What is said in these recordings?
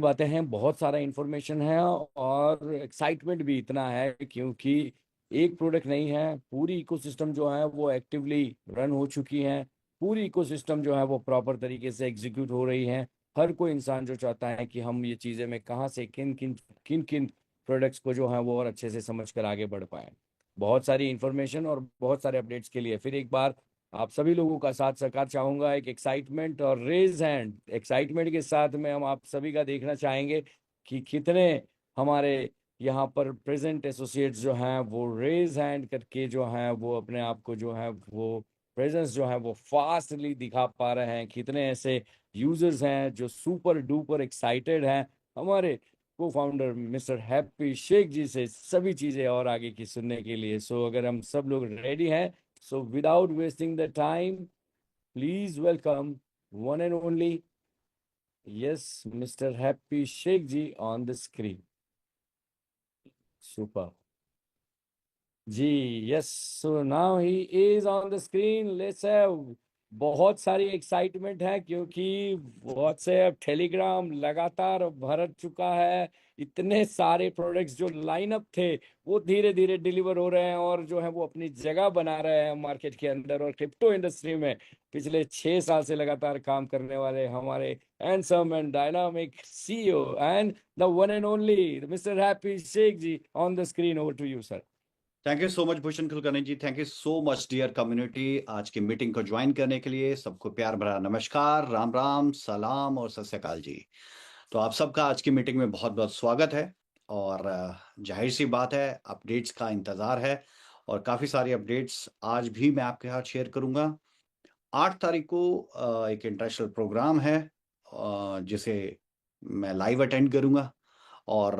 बातें हैं, बहुत सारा इंफॉर्मेशन है और एक्साइटमेंट भी इतना है क्योंकि एक प्रोडक्ट नहीं है, पूरी इकोसिस्टम जो है वो एक्टिवली रन हो चुकी है। पूरी इकोसिस्टम जो है वो प्रॉपर तरीके से एग्जीक्यूट हो रही है। हर कोई इंसान जो चाहता है कि हम ये चीज़ें में कहाँ से किन किन प्रोडक्ट्स को जो है वो और अच्छे से समझ कर आगे बढ़ पाए। बहुत सारी इंफॉर्मेशन और बहुत सारे अपडेट्स के लिए फिर एक बार आप सभी लोगों का साथ सहकार चाहूंगा। एक एक्साइटमेंट और रेज हैंड, एक्साइटमेंट के साथ में हम आप सभी का देखना चाहेंगे कि कितने हमारे यहाँ पर प्रेजेंट एसोसिएट्स जो हैं वो रेज हैंड करके जो हैं वो अपने आप को जो है वो प्रेजेंस जो है वो फास्टली दिखा पा रहे हैं। कितने ऐसे यूजर्स हैं जो सुपर डुपर एक्साइटेड हैं हमारे को फाउंडर मिस्टर हैप्पी शेख जी से सभी चीजें और आगे की सुनने के लिए। सो अगर हम सब लोग रेडी हैं, so without wasting the time, please welcome one and only, yes, Mr. Happy Sheikh Ji on the screen. Super. Ji, yes. So now he is on the screen. Let's have बहुत सारी excitement है क्योंकि WhatsApp Telegram लगातार भर चुका है। इतने सारे प्रोडक्ट्स जो लाइनअप थे वो धीरे धीरे डिलीवर हो रहे हैं और जो है वो अपनी जगह बना रहे हैं मार्केट के अंदर और क्रिप्टो इंडस्ट्री में। पिछले 6 साल से लगातार काम करने वाले हमारे handsome and dynamic CEO and the one and only mister Happy Sheikh ji on the screen. Over to you sir. Thank you so much Bhushan Kulkarni ji. Thank you so much dear community, आज की मीटिंग को ज्वाइन करने के लिए सबको प्यार भरा नमस्कार, राम राम, सलाम और सत श्री अकाल जी। तो आप सबका आज की मीटिंग में बहुत बहुत स्वागत है। और जाहिर सी बात है, अपडेट्स का इंतजार है और काफी सारी अपडेट्स आज भी मैं आपके साथ शेयर करूंगा। 8 तारीख को एक इंटरनेशनल प्रोग्राम है जिसे मैं लाइव अटेंड करूंगा और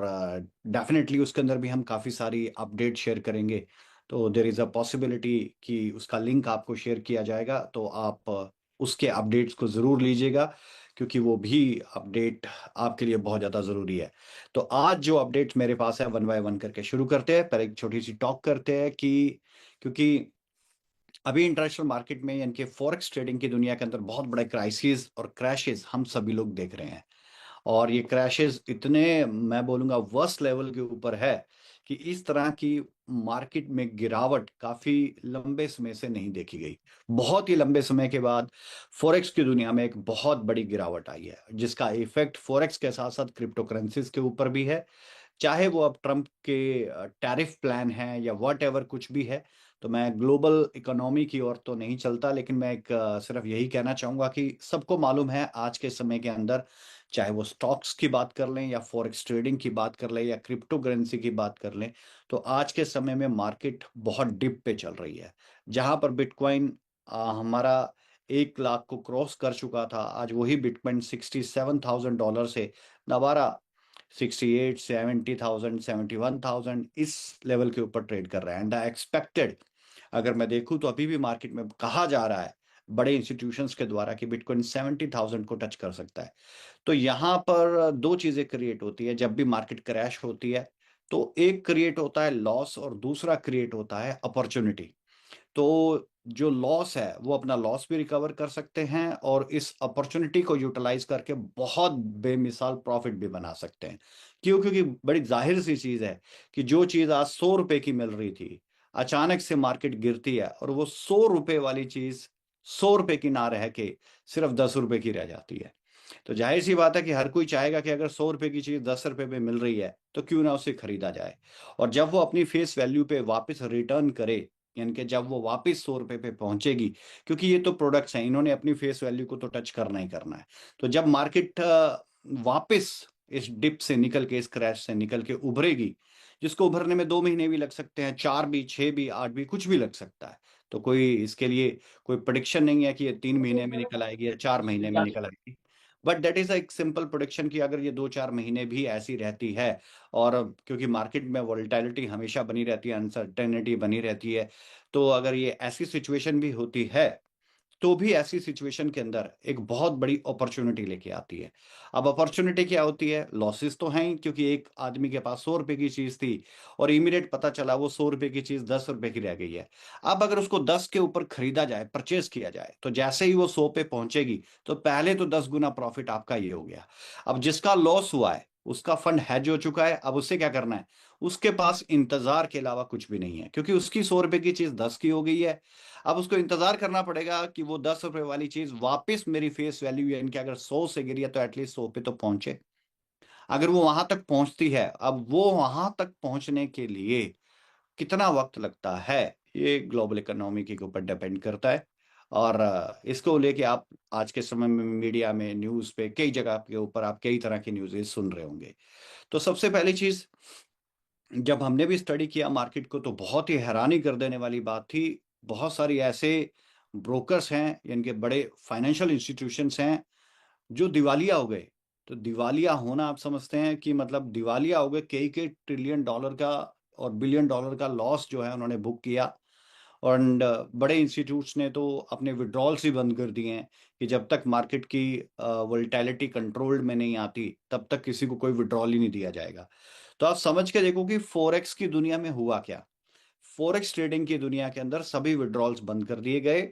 डेफिनेटली उसके अंदर भी हम काफ़ी सारी अपडेट शेयर करेंगे। तो देर इज़ अ पॉसिबिलिटी कि उसका लिंक आपको शेयर किया जाएगा, तो आप उसके अपडेट्स को ज़रूर लीजिएगा क्योंकि वो भी अपडेट आपके लिए बहुत ज़्यादा ज़रूरी है। तो आज जो अपडेट्स मेरे पास है, वन बाय वन करके शुरू करते हैं। पहले एक छोटी सी टॉक करते हैं कि क्योंकि अभी इंटरनेशनल मार्केट में यानी कि फॉरेक्स ट्रेडिंग की दुनिया के अंदर बहुत बड़े क्राइसिस और क्रैशेस हम सभी लोग देख रहे हैं। और ये क्रैशेस इतने, मैं बोलूंगा, वर्स्ट लेवल के ऊपर है कि इस तरह की मार्केट में गिरावट काफी लंबे समय से नहीं देखी गई। बहुत ही लंबे समय के बाद फॉरेक्स की दुनिया में एक बहुत बड़ी गिरावट आई है, जिसका इफेक्ट फॉरेक्स के साथ साथ क्रिप्टो करेंसीज के ऊपर भी है। चाहे वो अब ट्रंप के टैरिफ प्लान है या वट एवर कुछ भी है। तो मैं ग्लोबल इकोनॉमी की ओर तो नहीं चलता, लेकिन मैं एक सिर्फ यही कहना चाहूंगा कि सबको मालूम है आज के समय के अंदर, चाहे वो स्टॉक्स की बात कर लें या फॉरेक्स ट्रेडिंग की बात कर लें या क्रिप्टो करेंसी की बात कर लें, तो आज के समय में मार्केट बहुत डिप पे चल रही है। जहां पर बिटकॉइन हमारा 1 लाख को क्रॉस कर चुका था, आज वही बिटकॉइन $67,000 से दोबारा 68, 70,000, 71,000 इस लेवल के ऊपर ट्रेड कर रहा है। एंड एक्सपेक्टेड, अगर मैं देखूं तो अभी भी मार्केट में कहा जा रहा है बड़े इंस्टीट्यूशंस के द्वारा कि बिटकॉइन 70,000 को टच कर सकता है। तो यहाँ पर दो चीजें क्रिएट होती है जब भी मार्केट क्रैश होती है। तो एक क्रिएट होता है लॉस और दूसरा क्रिएट होता है अपॉर्चुनिटी। तो जो लॉस है वो अपना लॉस भी रिकवर कर सकते हैं और इस अपॉर्चुनिटी को यूटिलाइज करके बहुत बेमिसाल प्रॉफिट भी बना सकते हैं। क्यों? क्योंकि बड़ी जाहिर सी चीज है कि जो चीज आज 100 रुपए की मिल रही थी, अचानक से मार्केट गिरती है और वो 100 रुपए वाली चीज 100 रुपए की ना रह के सिर्फ 10 रुपए की रह जाती है। तो जाहिर सी बात है कि हर कोई चाहेगा कि अगर 100 रुपए की चीज 10 रुपए में मिल रही है तो क्यों ना उसे खरीदा जाए। और जब वो अपनी फेस वैल्यू पे वापस रिटर्न करे, यानी कि जब वो वापस 100 रुपए पे पहुंचेगी, क्योंकि ये तो प्रोडक्ट्स हैं, इन्होंने अपनी फेस वैल्यू को तो टच करना ही करना है। तो जब मार्केट वापस इस डिप से निकल के, इस क्रैश से निकल के उभरेगी, जिसको उभरने में 2 महीने भी लग सकते हैं, 4 भी, 6 भी, 8 भी, कुछ भी लग सकता है। तो कोई इसके लिए कोई प्रोडिक्शन नहीं है कि ये 3 महीने में निकल आएगी या 4 महीने में निकल आएगी। बट दैट इज एक सिंपल प्रोडिक्शन कि अगर ये 2-4 महीने भी ऐसी रहती है, और क्योंकि मार्केट में वोलेटिलिटी हमेशा बनी रहती है, अनसर्टेनिटी बनी रहती है, तो अगर ये ऐसी सिचुएशन भी होती है तो भी ऐसी सिचुएशन के अंदर एक बहुत बड़ी अपॉर्चुनिटी लेके आती है। अब अपॉर्चुनिटी क्या होती है? लॉसेस तो हैं ही, क्योंकि एक आदमी के पास 100 रुपए की चीज थी और इमीडिएट पता चला वो 100 रुपए की चीज 10 रुपए की रह गई है। अब अगर उसको 10 के ऊपर खरीदा जाए, परचेज किया जाए, तो जैसे ही वो 100 पे पहुंचेगी तो पहले तो 10 गुना प्रॉफिट आपका ये हो गया। अब जिसका लॉस हुआ है उसका फंड हैज हो चुका है, अब उससे क्या करना है? उसके पास इंतजार के अलावा कुछ भी नहीं है, क्योंकि उसकी 100 रुपए की चीज 10 की हो गई है। अब उसको इंतजार करना पड़ेगा कि वो 10 रुपए वाली चीज वापस मेरी फेस वैल्यू, यानी कि अगर 100 से गिरी है तो एटलीस्ट 100 पे तो पहुंचे। अगर वो वहां तक पहुंचती है, अब वो वहां तक पहुंचने के लिए कितना वक्त लगता है, ये ग्लोबल इकोनॉमी के ऊपर डिपेंड करता है। और इसको लेके आप आज के समय में मीडिया में, न्यूज पे, कई जगह के ऊपर आप कई तरह की न्यूज़ सुन रहे होंगे। तो सबसे पहली चीज, जब हमने भी स्टडी किया मार्केट को, तो बहुत ही हैरानी कर देने वाली बात थी। बहुत सारी ऐसे ब्रोकर्स हैं, यानी कि बड़े फाइनेंशियल इंस्टीट्यूशंस हैं जो दिवालिया हो गए। तो दिवालिया होना आप समझते हैं कि मतलब दिवालिया हो गए, कई कई ट्रिलियन डॉलर का और बिलियन डॉलर का लॉस जो है उन्होंने बुक किया। और बड़े इंस्टीट्यूट्स ने तो अपने विड्रॉल्स ही बंद कर दिए हैं कि जब तक मार्केट की वोलेटिलिटी कंट्रोल्ड में नहीं आती तब तक किसी को कोई विड्रॉल ही नहीं दिया जाएगा। तो आप समझ के देखो कि फोरेक्स की दुनिया में हुआ क्या। फोरेक्स ट्रेडिंग की दुनिया के अंदर सभी विड्रॉल्स बंद कर दिए गए।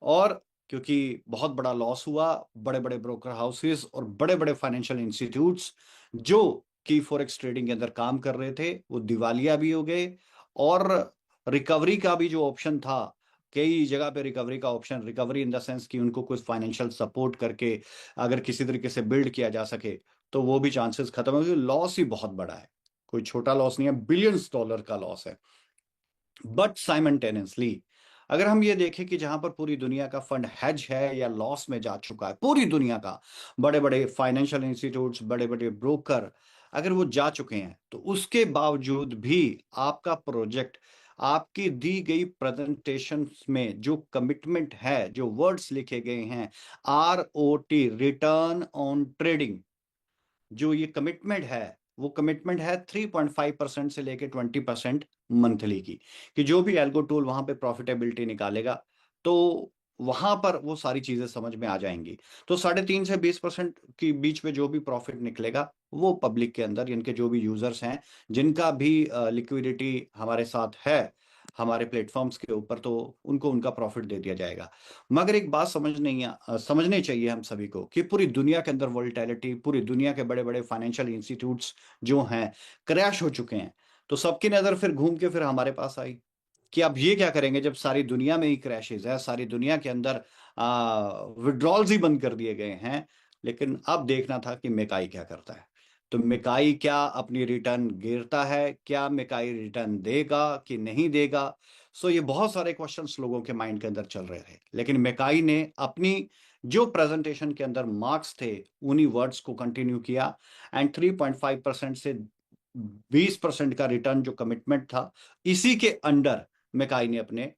और क्योंकि बहुत बड़ा लॉस हुआ, बड़े बड़े ब्रोकर हाउसेस और बड़े बड़े फाइनेंशियल इंस्टीट्यूट्स जो कि फॉरेक्स ट्रेडिंग के अंदर काम कर रहे थे वो दिवालिया भी हो गए। और रिकवरी का भी जो ऑप्शन था, कई जगह पे रिकवरी का option, recovery in the sense कि उनको कुछ फाइनेंशियल सपोर्ट करके अगर किसी तरीके से बिल्ड किया जा सके, तो वो भी चांसेस खत्म हो गए। लॉस ही बहुत बड़ा है, कोई छोटा लॉस नहीं है, बिलियंस डॉलर का लॉस है। बट साइमल्टेनियसली अगर हम ये देखें कि जहां पर पूरी दुनिया का फंड हेज है या लॉस में जा चुका है, पूरी दुनिया का बड़े बड़े फाइनेंशियल इंस्टीट्यूट्स, बड़े बड़े ब्रोकर अगर वो जा चुके हैं, तो उसके बावजूद भी आपका प्रोजेक्ट, आपकी दी गई प्रेजेंटेशन में जो कमिटमेंट है, जो वर्ड्स लिखे गए हैं, ROT, रिटर्न ऑन ट्रेडिंग, जो ये कमिटमेंट है, वो कमिटमेंट है 3.5% से लेके 20% मंथली की, कि जो भी एल्गो टूल वहां पे प्रॉफिटेबिलिटी निकालेगा तो वहां पर वो सारी चीजें समझ में आ जाएंगी। तो 3.5 से 20% के बीच में जो भी प्रॉफिट निकलेगा वो पब्लिक के अंदर, यानी कि जो भी यूजर्स हैं, जिनका भी लिक्विडिटी हमारे साथ है हमारे प्लेटफॉर्म्स के ऊपर, तो उनको उनका प्रॉफिट दे दिया जाएगा। मगर एक बात समझनी चाहिए हम सभी को कि पूरी दुनिया के अंदर वोलेटिलिटी, पूरी दुनिया के बड़े बड़े फाइनेंशियल इंस्टीट्यूट्स जो हैं क्रैश हो चुके हैं। तो सबकी नजर फिर घूम के फिर हमारे पास आई कि अब ये क्या करेंगे जब सारी दुनिया में ही क्रैशेस है, सारी दुनिया के अंदर विड्रॉल्स ही बंद कर दिए गए हैं। लेकिन अब देखना था कि मेकाई क्या करता है। तो मेकाई क्या अपनी रिटर्न गिरता है, क्या मेकाई रिटर्न देगा कि नहीं देगा? सो ये बहुत सारे क्वेश्चंस लोगों के माइंड के अंदर चल रहे थे, लेकिन मेकाई ने अपनी जो प्रेजेंटेशन के अंदर मार्क्स थे उन्हीं वर्ड्स को कंटिन्यू किया। एंड 3.5% से 20% का रिटर्न जो कमिटमेंट था, इसी के अंडर मेकाई ने अपने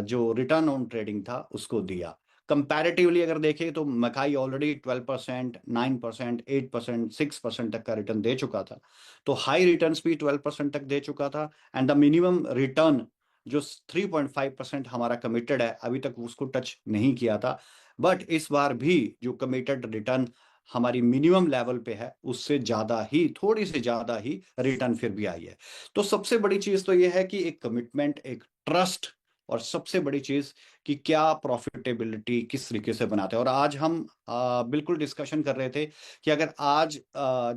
जो रिटर्न ऑन ट्रेडिंग था उसको दिया। कंपैरेटिवली अगर देखें तो मकाई ऑलरेडी 12%, 9%, 8%, 6% तक का रिटर्न दे चुका था। तो हाई रिटर्न्स भी 12% तक दे चुका था। एंड द मिनिमम रिटर्न जो 3.5% हमारा कमिटेड है, अभी तक उसको टच नहीं किया था। बट इस बार भी जो कमिटेड रिटर्न हमारी मिनिमम लेवल पे है, उससे ज्यादा ही, थोड़ी सी ज्यादा ही रिटर्न फिर भी आई है। तो सबसे बड़ी चीज तो यह है कि एक कमिटमेंट, एक ट्रस्ट, और सबसे बड़ी चीज कि क्या प्रॉफिटेबिलिटी किस तरीके से बनाते हैं। और आज हम बिल्कुल डिस्कशन कर रहे थे कि अगर आज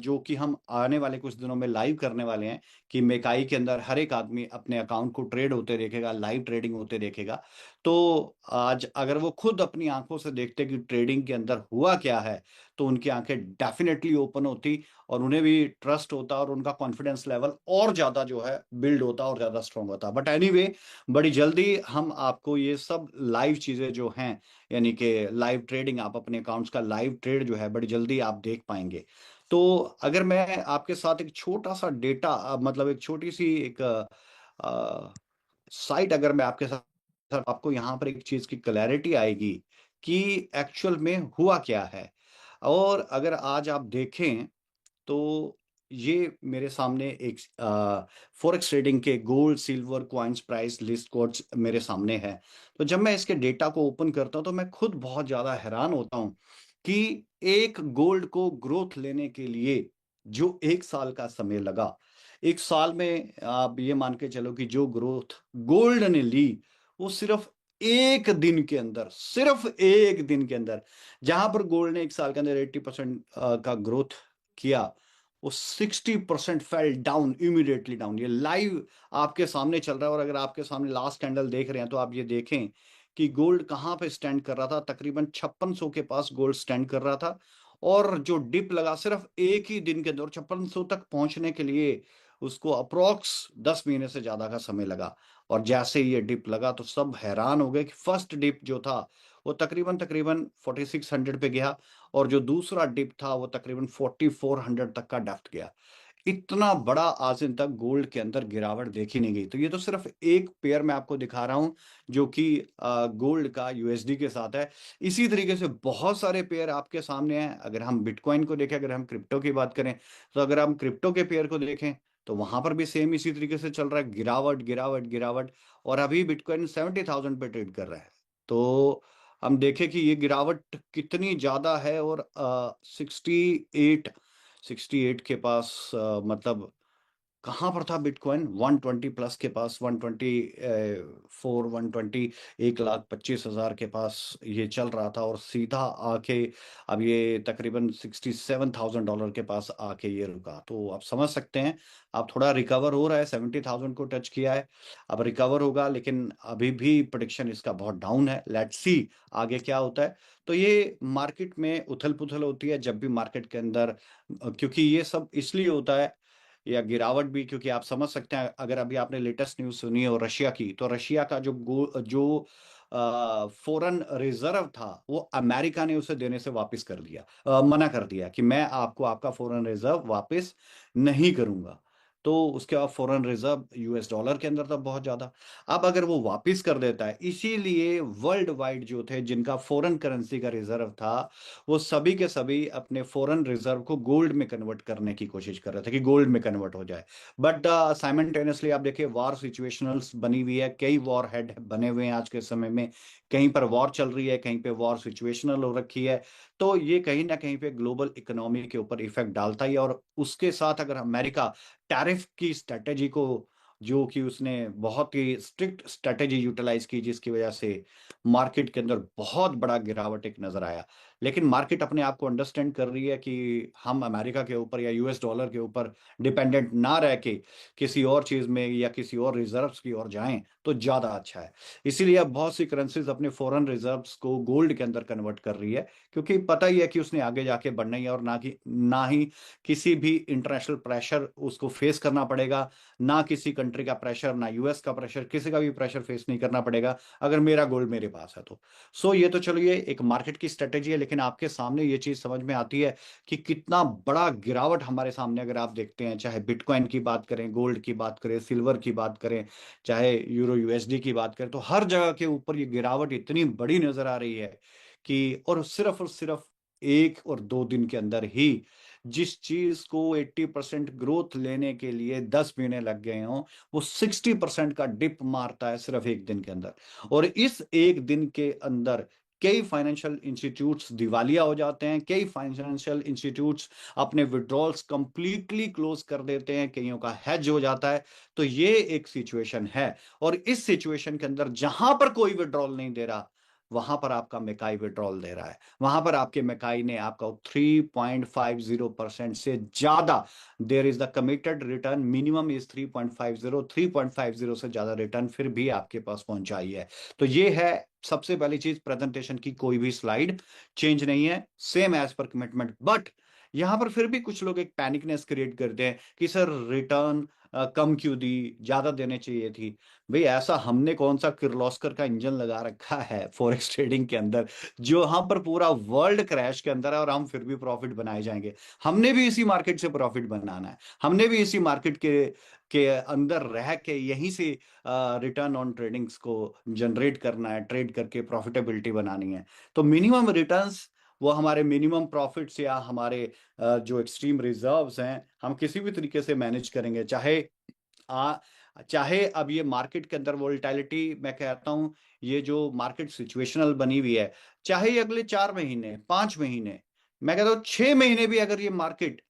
जो कि हम आने वाले कुछ दिनों में लाइव करने वाले हैं कि मेकाई के अंदर हर एक आदमी अपने अकाउंट को ट्रेड होते देखेगा, लाइव ट्रेडिंग होते देखेगा। तो आज अगर वो खुद अपनी आंखों से देखते कि ट्रेडिंग के अंदर हुआ क्या है, तो उनकी आंखें डेफिनेटली ओपन होती और उन्हें भी ट्रस्ट होता और उनका कॉन्फिडेंस लेवल और ज्यादा जो है बिल्ड होता और ज्यादा स्ट्रांग होता। बट एनीवे, बड़ी जल्दी हम आपको ये सब लाइव चीजें जो हैं, यानी कि लाइव ट्रेडिंग, आप अपने अकाउंट्स का लाइव ट्रेड जो है बड़ी जल्दी आप देख पाएंगे। तो अगर मैं आपके साथ एक छोटा सा डेटा, मतलब एक छोटी सी एक साइट, अगर मैं आपके साथ, आपको यहाँ पर एक चीज की क्लैरिटी आएगी कि एक्चुअल में हुआ क्या है। और अगर आज आप देखें तो ये मेरे सामने एक फॉरेक्स ट्रेडिंग के gold silver coins price list codes मेरे सामने है। तो जब मैं इसके डेटा को ओपन करता हूं तो मैं खुद बहुत ज्यादा हैरान होता हूं कि एक गोल्ड को ग्रोथ लेने के लिए जो 1 साल का समय लगा, 1 साल में आप ये मान के चलो कि जो ग्रोथ गोल्ड ने ली वो सिर्फ एक दिन के अंदर, सिर्फ एक दिन के अंदर, जहां पर गोल्ड ने 1 साल के अंदर 80% का ग्रोथ किया, वो 60% फेल डाउन, इमीडिएटली डाउन। ये लाइव आपके सामने चल रहा है। और अगर आपके सामने लास्ट कैंडल देख रहे हैं तो आप ये देखें कि गोल्ड कहां पे स्टैंड कर रहा था, तकरीबन 5600 के पास गोल्ड स्टैंड कर रहा था। और जो डिप लगा सिर्फ एक ही दिन के अंदर 5600 तक पहुंचने के लिए उसको अप्रोक्स 10 महीने से ज्यादा का समय लगा। और जैसे ही ये डिप लगा तो सब हैरान हो गए कि फर्स्ट डिप जो था वो तकरीबन तकरीबन 4600 पे गया, और जो दूसरा डिप था वो तकरीबन 4400 तक का डेप्थ गया। इतना बड़ा आज दिन तक गोल्ड के अंदर गिरावट देखी नहीं गई। तो ये तो सिर्फ एक पेयर मैं आपको दिखा रहा हूं जो कि गोल्ड का यूएसडी के साथ है। इसी तरीके से बहुत सारे पेयर आपके सामने हैं। अगर हम बिटकॉइन को देखें, अगर हम क्रिप्टो की बात करें, तो अगर हम क्रिप्टो के पेयर को देखें तो वहां पर भी सेम इसी तरीके से चल रहा है, गिरावट गिरावट गिरावट। और अभी बिटकॉइन 70,000 पे ट्रेड कर रहा है। तो हम देखें कि ये गिरावट कितनी ज्यादा है। और 68 के पास मतलब कहां पर था बिटकॉइन, 120 प्लस के पास, 124, 120, 1,25,000 के पास ये चल रहा था। और सीधा आके अब ये तकरीबन $67,000 के पास आके ये रुका। तो आप समझ सकते हैं, अब थोड़ा रिकवर हो रहा है, 70,000 को टच किया है, अब रिकवर होगा। लेकिन अभी भी प्रोडिक्शन इसका बहुत डाउन है। लेट्स सी आगे क्या होता है। तो ये मार्केट में उथल पुथल होती है जब भी मार्केट के अंदर, क्योंकि ये सब इसलिए होता है, या गिरावट भी, क्योंकि आप समझ सकते हैं अगर अभी आपने लेटेस्ट न्यूज़ सुनी हो रशिया की, तो रशिया का जो फॉरेन रिजर्व था वो अमेरिका ने उसे देने से वापस कर दिया, मना कर दिया कि मैं आपको आपका फॉरेन रिजर्व वापस नहीं करूंगा। तो उसके बाद फॉरेन रिजर्व यूएस डॉलर के अंदर था बहुत ज्यादा। अब अगर वो वापस कर देता है, इसीलिए वर्ल्ड वाइड जो थे जिनका फॉरेन करेंसी का रिजर्व था, वो सभी के सभी अपने फॉरेन रिजर्व को गोल्ड में कन्वर्ट करने की कोशिश कर रहे थे कि गोल्ड में कन्वर्ट हो जाए। बट साइमल्टेनियसली आप देखिए वॉर सिचुएशनल्स बनी हुई है, कई वॉर हेड बने हुए हैं आज के समय में। कहीं पर वॉर चल रही है, कहीं पे वॉर सिचुएशनल हो रखी है। तो ये कहीं ना कहीं पे ग्लोबल इकोनॉमी के ऊपर इफेक्ट डालता ही है। और उसके साथ अगर अमेरिका टैरिफ की स्ट्रेटेजी को, जो कि उसने बहुत ही स्ट्रिक्ट स्ट्रेटेजी यूटिलाइज की, जिसकी वजह से मार्केट के अंदर बहुत बड़ा गिरावट एक नजर आया। लेकिन मार्केट अपने आप को अंडरस्टैंड कर रही है कि हम अमेरिका के ऊपर या यूएस डॉलर के ऊपर डिपेंडेंट ना रह के किसी और चीज में या किसी और रिजर्व्स की ओर जाएं तो ज्यादा अच्छा है। इसीलिए अब बहुत सी करेंसीज अपने फॉरेन रिजर्व्स को गोल्ड के अंदर कन्वर्ट कर रही है, क्योंकि पता ही है कि उसने आगे जाके बढ़ना ही है। और ना ही किसी भी इंटरनेशनल प्रेशर उसको फेस करना पड़ेगा, ना किसी कंट्री का प्रेशर, ना यूएस का प्रेशर, किसी का भी प्रेशर फेस नहीं करना पड़ेगा अगर मेरा गोल्ड मेरे पास है तो। सो ये तो चलो ये एक मार्केट की स्ट्रेटेजी है। लेकिन आपके सामने ये चीज समझ में आती है कि कितना बड़ा गिरावट हमारे सामने अगर आप देखते हैं, चाहे बिटकॉइन की बात करें, गोल्ड की बात करें, सिल्वर की बात करें, चाहे यूरो यूएसडी की बात करें, तो हर जगह के ऊपर ये गिरावट इतनी बड़ी नजर आ रही है कि, और सिर्फ 1 और 2 दिन के अंदर ही जिस चीज को 80% ग्रोथ लेने के लिए 10 महीने लग गए हों, वो 60% का डिप मारता है सिर्फ एक दिन के अंदर। और इस एक दिन के अंदर कई फाइनेंशियल इंस्टीट्यूट्स दिवालिया हो जाते हैं, कई फाइनेंशियल इंस्टीट्यूट्स अपने विड्रॉल्स कंप्लीटली क्लोज कर देते हैं, कईयों का हेज हो जाता है। तो ये एक सिचुएशन है। और इस सिचुएशन के अंदर जहां पर कोई विड्रॉल नहीं दे रहा, वहां पर आपका मेकाई विड्रॉल दे रहा है। वहां पर आपके मेकाई ने आपका 3.50% से ज्यादा, there is the committed return minimum is 3.50, 3.50 से ज्यादा रिटर्न फिर भी आपके पास पहुंचाई है। तो ये है सबसे पहली चीज, प्रेजेंटेशन की कोई भी स्लाइड चेंज नहीं है, same as per commitment. But यहां पर फिर भी कुछ लोग एक पैनिकनेस क्रिएट करते हैं कि सर रिटर्न कम क्यों दी, ज्यादा देने चाहिए थी। भाई ऐसा हमने कौन सा किर्लोस्कर का इंजन लगा रखा है फॉरेक्स ट्रेडिंग के अंदर, जो यहाँ पर पूरा वर्ल्ड क्रैश के अंदर है और हम फिर भी प्रॉफिट बनाए जाएंगे। हमने भी इसी मार्केट से प्रॉफिट बनाना है, हमने भी इसी मार्केट के अंदर रह के यहीं से रिटर्न ऑन ट्रेडिंग्स को जनरेट करना है, ट्रेड करके प्रॉफिटेबिलिटी बनानी है। तो मिनिमम रिटर्न्स वो हमारे मिनिमम प्रॉफिट्स या हमारे जो एक्सट्रीम रिजर्व्स हैं, हम किसी भी तरीके से मैनेज करेंगे। आ, चाहे अब ये मार्केट के अंदर वोलेटिलिटी, मैं कहता हूं ये जो मार्केट सिचुएशनल बनी हुई है, चाहे ये अगले 4 महीने, 5 महीने, मैं कहता हूं 6 महीने भी अगर ये मार्केट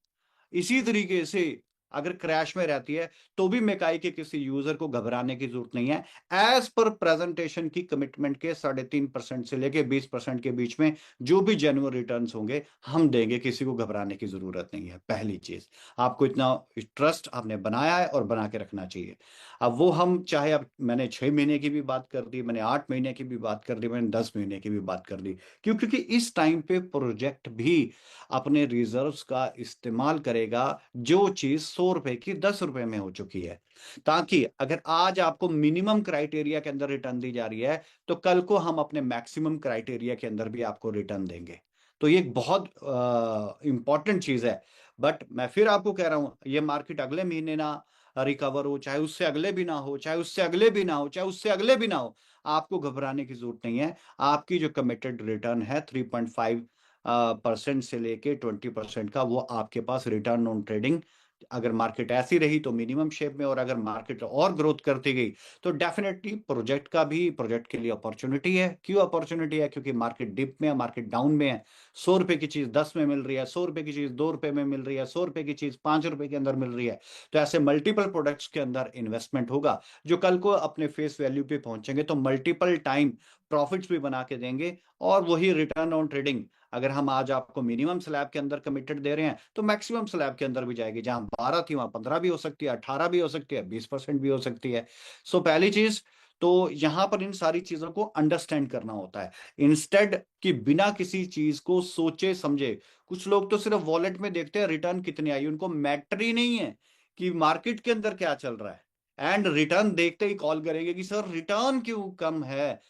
इसी तरीके से अगर क्रैश में रहती है, तो भी मेकाई के किसी यूजर को घबराने की जरूरत नहीं है। एज पर प्रेजेंटेशन की कमिटमेंट के 3.5% से लेके 20% के बीच में जो भी जेन्युइन रिटर्न्स होंगे हम देंगे, किसी को घबराने की जरूरत नहीं है। पहली चीज, आपको इतना ट्रस्ट आपने बनाया है और बना के रखना चाहिए। अब वो हम चाहे, अब मैंने 6 महीने की भी बात कर दी, मैंने 8 महीने की भी बात कर दी, मैंने 10 महीने की भी बात कर दी, क्योंकि इस टाइम पे प्रोजेक्ट भी अपने रिजर्व्स का इस्तेमाल करेगा, जो चीज 100 रुपए की 10 रुपए में हो चुकी है। ताकि अगर आज आपको मिनिमम क्राइटेरिया के अंदर रिटर्न दी जा रही है, तो कल को हम अपने मैक्सिमम क्राइटेरिया के अंदर भी आपको रिटर्न देंगे। तो ये एक बहुत इंपॉर्टेंट चीज है। बट मैं फिर आपको कह रहा हूं, ये मार्केट अगले महीने ना रिकवर हो, चाहे उससे अगले भी ना हो, चाहे उससे अगले भी ना हो, चाहे उससे अगले भी ना हो, आपको घबराने की जरूरत नहीं है। आपकी जो कमिटेड रिटर्न है 3.5% से लेके 20% का, वो आपके पास रिटर्न ऑन ट्रेडिंग, अगर मार्केट ऐसी रही तो मिनिमम शेप में, और अगर मार्केट और ग्रोथ करती गई तो डेफिनेटली प्रोजेक्ट के लिए अपॉर्चुनिटी है। क्यों अपॉर्चुनिटी है? क्योंकि मार्केट डिप में है, मार्केट डाउन में है। 100 रुपए की चीज 10 में मिल रही है, 100 रुपए की चीज 2 रुपए में मिल रही है, 100 रुपए की चीज 5 रुपए के अंदर मिल रही है। तो ऐसे मल्टीपल प्रोडक्ट्स के अंदर इन्वेस्टमेंट होगा, जो कल को अपने फेस वैल्यू पे पहुंचेंगे तो मल्टीपल टाइम प्रॉफिट्स भी बना के देंगे। और वही रिटर्न ऑन ट्रेडिंग, अगर हम आज आपको मिनिमम स्लैब के अंदर कमिटेड दे रहे हैं, तो मैक्सिमम स्लैब के अंदर भी जाएगी। जहां 12 थी वहां 15 भी हो सकती है, 18 भी हो सकती है, 20% भी हो सकती है। सो पहली चीज तो यहां पर इन सारी चीजों को अंडरस्टैंड करना होता है, इंस्टेड कि बिना किसी चीज को सोचे समझे। कुछ लोग तो सिर्फ वॉलेट में देखते हैं रिटर्न कितनी आई, उनको मैटर ही नहीं है कि मार्केट के अंदर क्या चल रहा है, एंड रिटर्न देखते ही कॉल करेंगे कि सर रिटर्न क्यों कम है।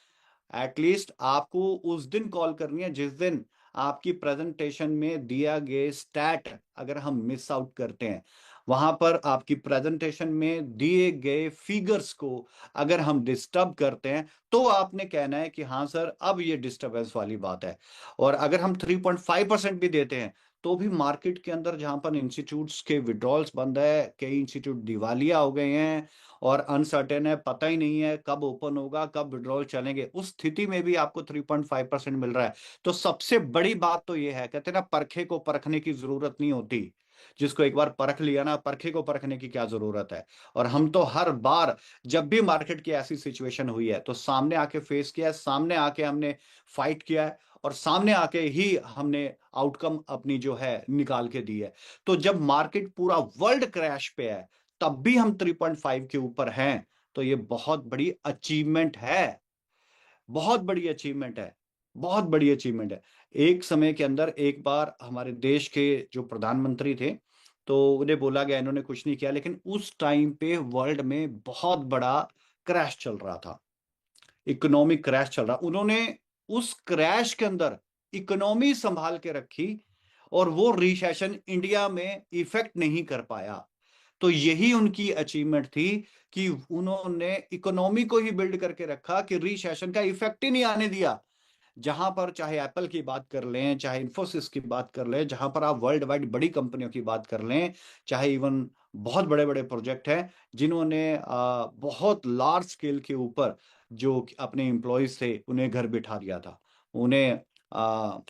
एटलीस्ट आपको उस दिन कॉल करनी है जिस दिन आपकी प्रेजेंटेशन में दिया गया स्टैट अगर हम मिस आउट करते हैं, वहां पर आपकी प्रेजेंटेशन में दिए गए फिगर्स को अगर हम डिस्टर्ब करते हैं, तो आपने कहना है कि हाँ सर अब ये डिस्टर्बेंस वाली बात है। और अगर हम 3.5% भी देते हैं, तो भी मार्केट के अंदर जहां पर इंस्टीट्यूट्स के विड्रॉल्स बंद है, कई इंस्टीट्यूट दिवालिया हो गए हैं और अनसर्टेन है, पता ही नहीं है कब ओपन होगा, कब विड्रॉल चलेंगे, उस स्थिति में भी आपको 3.5% मिल रहा है। तो सबसे बड़ी बात तो ये है, कहते हैं ना, परखे को परखने की जरूरत नहीं होती। जिसको एक बार परख लिया ना, परखे को परखने की क्या जरूरत है। और हम तो हर बार जब भी मार्केट की ऐसी सिचुएशन हुई है, तो सामने आके फेस किया है, सामने आके हमने फाइट किया है, और सामने आके ही हमने आउटकम अपनी जो है निकाल के दी है। तो जब मार्केट पूरा वर्ल्ड क्रैश पे है, तब भी हम 3.5 के ऊपर हैं, तो ये बहुत बड़ी अचीवमेंट है, बहुत बड़ी अचीवमेंट है, बहुत बड़ी अचीवमेंट है। एक समय के अंदर एक बार हमारे देश के जो प्रधानमंत्री थे, तो उन्हें बोला गया, इन्होंने कुछ नहीं किया, लेकिन उस टाइम पे वर्ल्ड में बहुत बड़ा क्रैश चल रहा था, इकोनॉमिक क्रैश चल रहा। उन्होंने उस क्रैश के अंदर इकोनॉमी संभाल के रखी, और वो रिसेशन इंडिया में इफेक्ट नहीं कर पाया। तो यही उनकी अचीवमेंट थी कि उन्होंने इकोनॉमी को ही बिल्ड करके रखा कि रिसेशन का इफेक्ट ही नहीं आने दिया। जहां पर चाहे एप्पल की बात कर लें, चाहे इन्फोसिस की बात कर लें, जहां पर आप वर्ल्ड वाइड बड़ी कंपनियों की बात कर लें, चाहे इवन बहुत बड़े बड़े प्रोजेक्ट हैं जिन्होंने बहुत लार्ज स्केल के ऊपर जो अपने एम्प्लॉयज थे उन्हें घर बिठा दिया था, उन्हें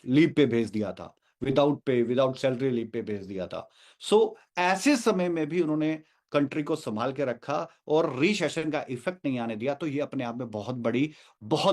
लीव पे भेज दिया था, without pay, without salary leave पे भेज दिया था। सो ऐसे समय में भी उन्होंने कंट्री को संभाल के रखा और रिसेशन का इफेक्ट नहीं आने दिया। तो ये अपने आप में बहुत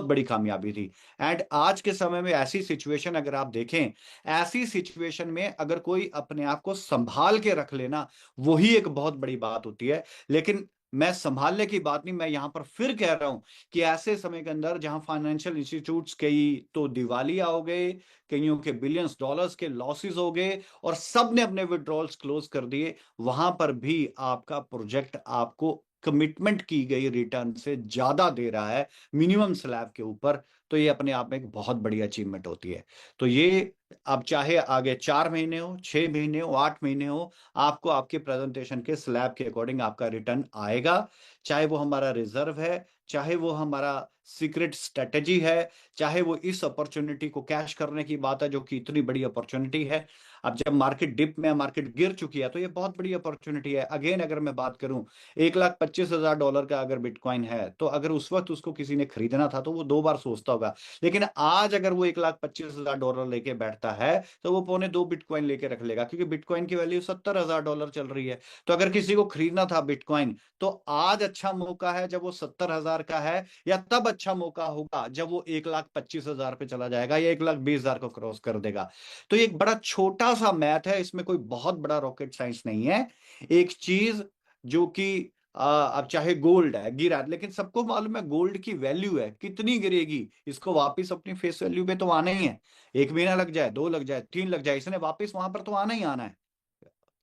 बड़ी कामयाबी थी। एंड आज के समय में ऐसी सिचुएशन अगर आप देखें, ऐसी सिचुएशन में अगर कोई अपने आप को संभाल के रख लेना, वही एक बहुत बड़ी बात होती है। लेकिन मैं संभालने की बात नहीं, मैं यहां पर फिर कह रहा हूं कि ऐसे समय के अंदर जहां फाइनेंशियल इंस्टीट्यूट्स कई तो दिवालिया हो गए, कईयों के बिलियंस डॉलर्स के लॉसेस हो गए, और सब ने अपने विड्रॉल्स क्लोज कर दिए, वहां पर भी आपका प्रोजेक्ट आपको कमिटमेंट की गई रिटर्न से ज्यादा दे रहा है मिनिमम स्लैब के ऊपर, तो ये अपने आप में एक बहुत बड़ी अचीवमेंट होती है। तो ये अब चाहे आगे 4 महीने हो, 6 महीने हो, 8 महीने हो, आपको आपके प्रेजेंटेशन के स्लैब के अकॉर्डिंग आपका रिटर्न आएगा। चाहे वो हमारा रिजर्व है, चाहे वो हमारा सीक्रेट स्ट्रेटेजी है, चाहे वो इस अपॉर्चुनिटी को कैश करने की बात है जो कि इतनी बड़ी अपॉर्चुनिटी है। अब जब मार्केट डिप में, मार्केट गिर चुकी है, तो ये बहुत बड़ी अपॉर्चुनिटी है। अगेन अगर मैं बात करूं, $1,25,000 का अगर बिटकॉइन है, तो अगर उस वक्त उसको किसी ने खरीदना था तो वो 2 बार सोचता होगा। लेकिन आज अगर वो $1,25,000 लेके बैठता है, तो वो पौने 2 बिटकॉइन लेके रख लेगा, क्योंकि बिटकॉइन की वैल्यू $70,000 चल रही है। तो अगर किसी को खरीदना था बिटकॉइन, तो आज अच्छा मौका है जब वो 70,000 का है, या तब अच्छा मौका होगा जब वो 1,25,000 पे चला जाएगा या 1,20,000 को क्रॉस कर देगा। तो ये एक बड़ा छोटा सा मैथ है, इसमें कोई बहुत बड़ा रॉकेट साइंस नहीं है। एक चीज जो कि अब चाहे गोल्ड है, गिरा, लेकिन सबको मालूम है गोल्ड की वैल्यू है, कितनी गिरेगी, इसको वापस अपनी फेस वैल्यू पे तो आना ही है। 1 महीना लग जाए, 2 लग जाए, 3 लग जाए, इसने वापस वहां पर तो आना ही आना है।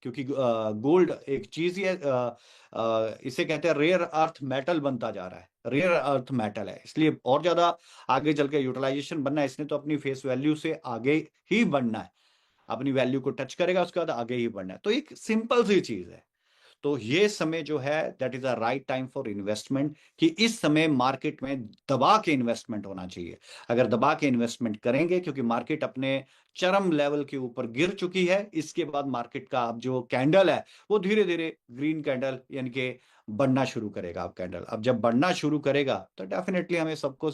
क्योंकि गोल्ड एक चीज ही है, इसे कहते हैं रेयर अर्थ मेटल बनता जा रहा है, रेयर अर्थ मेटल है, इसलिए और ज्यादा आगे चल के यूटिलाइजेशन बनना है, इसने तो अपनी फेस वैल्यू से आगे ही बढ़ना है, अपनी वैल्यू को टच करेगा उसके बाद आगे ही बढ़ना है। तो एक सिंपल सी चीज है। तो ये समय जो है, that is the right time for investment, कि इस समय मार्केट में दबा के इन्वेस्टमेंट होना चाहिए। अगर दबा के इन्वेस्टमेंट करेंगे, क्योंकि मार्केट अपने चरम लेवल के ऊपर गिर चुकी है, इसके बाद मार्केट का अब जो कैंडल है वो धीरे धीरे ग्रीन कैंडल यानी कि बढ़ना शुरू करेगा। अब कैंडल अब जब बढ़ना शुरू करेगा तो डेफिनेटली हमें सबको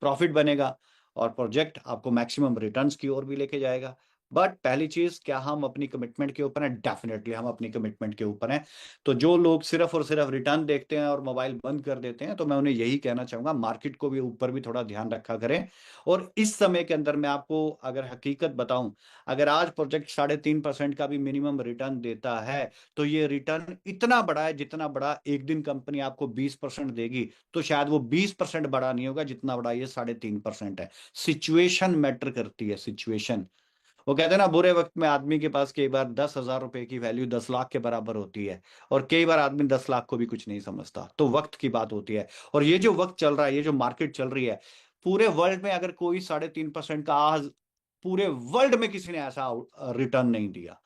प्रॉफिट बनेगा, और प्रोजेक्ट आपको मैक्सिमम रिटर्न्स की ओर भी लेके जाएगा। बट पहली चीज, क्या हम अपनी कमिटमेंट के ऊपर हैं? डेफिनेटली हम अपनी कमिटमेंट के ऊपर हैं। तो जो लोग सिर्फ और सिर्फ रिटर्न देखते हैं और मोबाइल बंद कर देते हैं, तो मैं उन्हें यही कहना चाहूंगा, मार्केट को भी ऊपर भी थोड़ा ध्यान रखा करें। और इस समय के अंदर मैं आपको अगर हकीकत बताऊं, अगर आज प्रोजेक्ट 3.5% का भी मिनिमम रिटर्न देता है, तो ये रिटर्न इतना बड़ा है जितना बड़ा एक दिन कंपनी आपको 20% देगी, तो शायद वो 20% बड़ा नहीं होगा जितना बड़ा ये 3.5% है। सिचुएशन मैटर करती है, सिचुएशन। वो कहते हैं ना, बुरे वक्त में आदमी के पास कई बार 10,000 रुपए की वैल्यू 10 लाख के बराबर होती है, और कई बार आदमी 10 लाख को भी कुछ नहीं समझता। तो वक्त की बात होती है। और ये जो वक्त चल रहा है, ये जो मार्केट चल रही है, पूरे वर्ल्ड में अगर कोई 3.5% का आज पूरे वर्ल्ड में किसी ने ऐसा रिटर्न नहीं दिया।